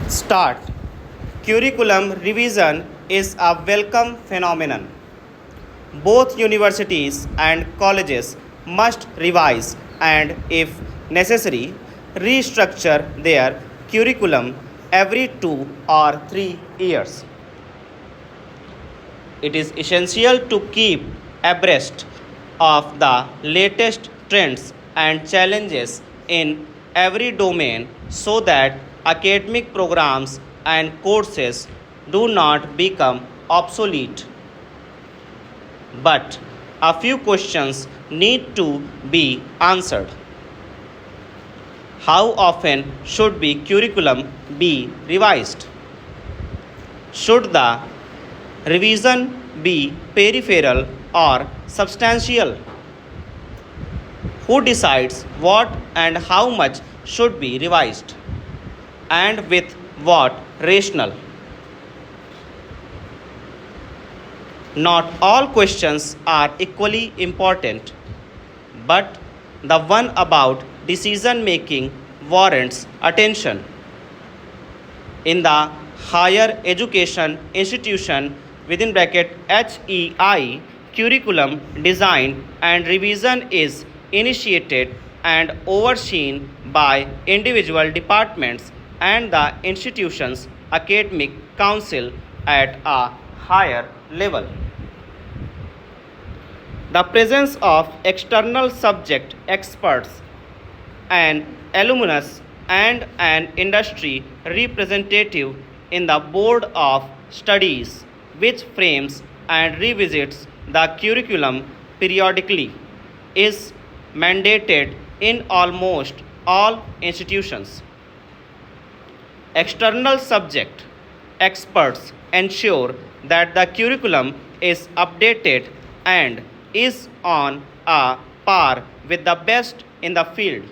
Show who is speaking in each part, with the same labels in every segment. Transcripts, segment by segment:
Speaker 1: Start. Curriculum revision is a welcome phenomenon. Both universities and colleges must revise and, if necessary, restructure their curriculum every 2 or 3 years. It is essential to keep abreast of the latest trends and challenges in every domain so that academic programs and courses do not become obsolete. But a few questions need to be answered. How often should the curriculum be revised? Should the revision be peripheral or substantial? Who decides what and how much should be revised? And with what rationale? Not all questions are equally important, but the one about decision making warrants attention. In the higher education institution within bracket HEI, curriculum design and revision is initiated and overseen by individual departments and the institution's academic council at a higher level. The presence of external subject experts, an alumnus, and an industry representative in the board of studies, which frames and revisits the curriculum periodically, is mandated in almost all institutions. External subject experts ensure that the curriculum is updated and is on a par with the best in the field.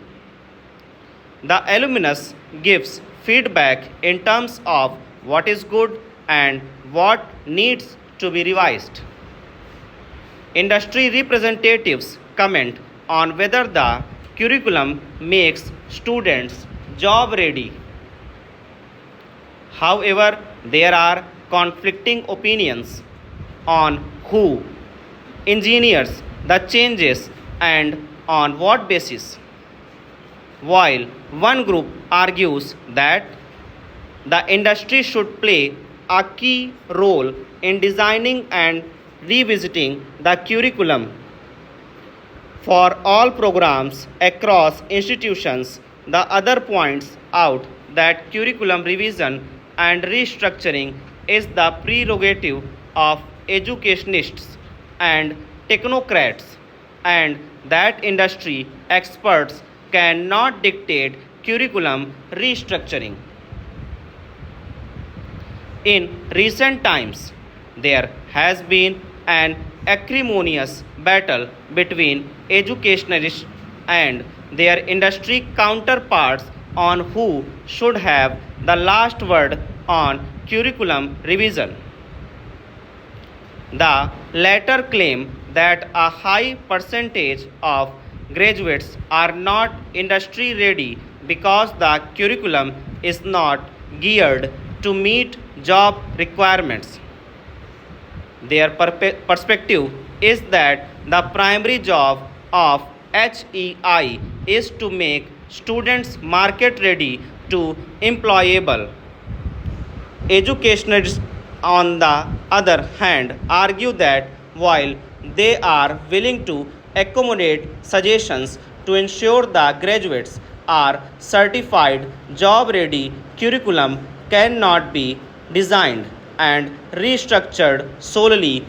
Speaker 1: The alumnus gives feedback in terms of what is good and what needs to be revised. Industry representatives comment on whether the curriculum makes students job ready. However, there are conflicting opinions on who engineers the changes and on what basis. While one group argues that the industry should play a key role in designing and revisiting the curriculum for all programs across institutions, the other points out that curriculum revision and restructuring is the prerogative of educationists and technocrats, and that industry experts cannot dictate curriculum restructuring. In recent times, there has been an acrimonious battle between educationalists and their industry counterparts on who should have the last word on curriculum revision. The latter claim that a high percentage of graduates are not industry ready because the curriculum is not geared to meet job requirements. Their perspective is that the primary job of HEI is to make students market ready to employable. Educationists, on the other hand, argue that while they are willing to accommodate suggestions to ensure the graduates are certified job ready, curriculum cannot be designed and restructured solely